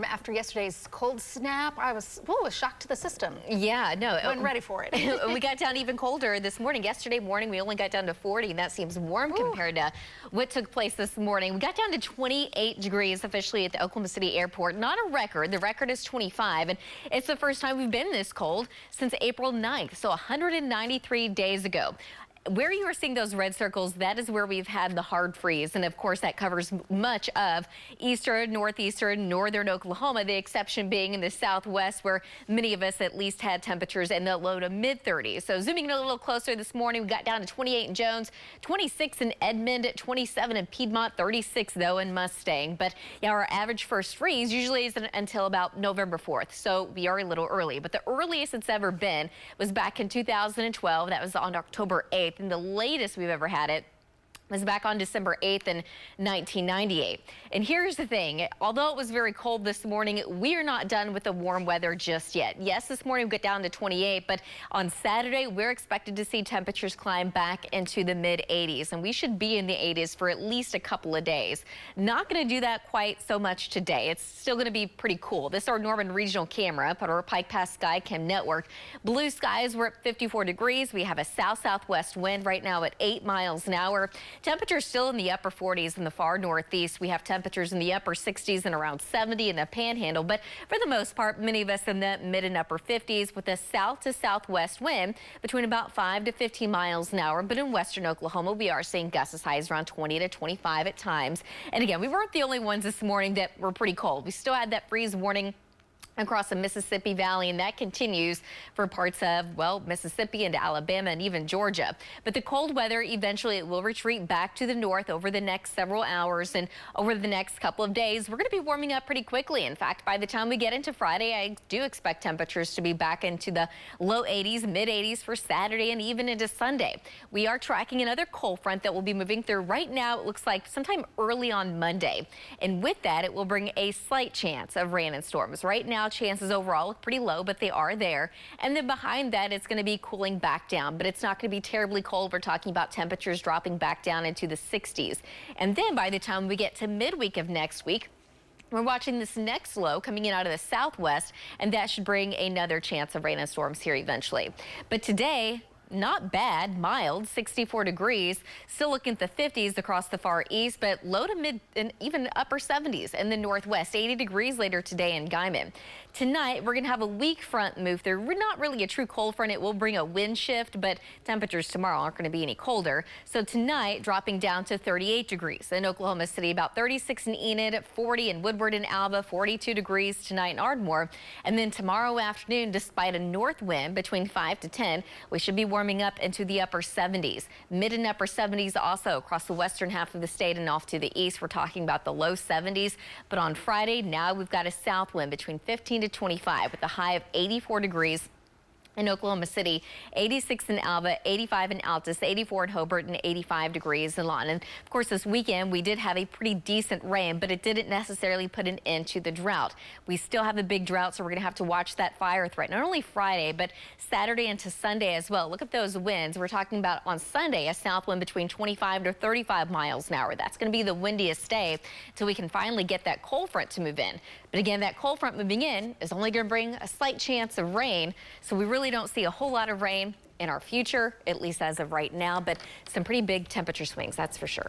After yesterday's cold snap, I was shocked to the system. Yeah, no. Wasn't ready for it. We got down even colder this morning. Yesterday morning, we only got down to 40, and that seems warm compared to what took place this morning. We got down to 28 degrees officially at the Oklahoma City airport. Not a record. The record is 25, and it's the first time we've been this cold since April 9th, so 193 days ago. Where you are seeing those red circles, that is where we've had the hard freeze. And of course, that covers much of eastern, northeastern, northern Oklahoma, the exception being in the southwest, where many of us at least had temperatures in the low to mid 30s. So zooming in a little closer this morning, we got down to 28 in Jones, 26 in Edmond, 27 in Piedmont, 36 though in Mustang. But yeah, our average first freeze usually isn't until about November 4th. So we are a little early, but the earliest it's ever been was back in 2012. That was on October 8th. And the latest we've ever had it was back on December 8th in 1998. And here's the thing, although it was very cold this morning, we are not done with the warm weather just yet. Yes, this morning we got down to 28, but on Saturday, we're expected to see temperatures climb back into the mid 80s, and we should be in the 80s for at least a couple of days. Not gonna do that quite so much today. It's still gonna be pretty cool. This is our Norman regional camera, put our Pike Pass Sky Cam network. Blue skies, we're at 54 degrees. We have a south-southwest wind right now at 8 miles an hour. Temperatures still in the upper 40s in the far northeast. We have temperatures in the upper 60s and around 70 in the panhandle, but for the most part, many of us in the mid and upper 50s with a south to southwest wind between about 5 to 15 miles an hour. But in western Oklahoma, we are seeing gusts as high as around 20 to 25 at times. And again, we weren't the only ones this morning that were pretty cold. We still had that freeze warning across the Mississippi Valley, and that continues for parts of, well, Mississippi into Alabama and even Georgia. But the cold weather, eventually it will retreat back to the north over the next several hours, and over the next couple of days, we're going to be warming up pretty quickly. In fact, by the time we get into Friday, I do expect temperatures to be back into the low 80s, mid 80s for Saturday and even into Sunday. We are tracking another cold front that will be moving through right now. It looks like sometime early on Monday. And with that, it will bring a slight chance of rain and storms. Right now, chances overall look pretty low, but they are there. And then behind that, it's going to be cooling back down, but it's not going to be terribly cold. We're talking about temperatures dropping back down into the 60s. And then by the time we get to midweek of next week, we're watching this next low coming in out of the southwest, and that should bring another chance of rain and storms here eventually. But today, not bad, mild, 64 degrees, still looking at the 50s across the far east, but low to mid and even upper 70s in the northwest, 80 degrees later today in Guyman. Tonight, we're going to have a weak front move through. We're not really a true cold front. It will bring a wind shift, but temperatures tomorrow aren't going to be any colder. So tonight, dropping down to 38 degrees in Oklahoma City, about 36 in Enid, 40 in Woodward and Alba, 42 degrees tonight in Ardmore. And then tomorrow afternoon, despite a north wind between 5 to 10, we should be warming up into the upper 70s. Mid and upper 70s also across the western half of the state and off to the east. We're talking about the low 70s. But on Friday, now we've got a south wind between 15 to 25 with a high of 84 degrees. In Oklahoma City, 86 in Alba, 85 in Altus, 84 in Hobart, and 85 degrees in Lawton. And of course, this weekend we did have a pretty decent rain, but it didn't necessarily put an end to the drought. We still have a big drought, so we're going to have to watch that fire threat, not only Friday, but Saturday into Sunday as well. Look at those winds. We're talking about on Sunday, a south wind between 25 to 35 miles an hour. That's going to be the windiest day until we can finally get that cold front to move in. But again, that cold front moving in is only going to bring a slight chance of rain, so we really don't see a whole lot of rain in our future, at least as of right now, but some pretty big temperature swings, that's for sure.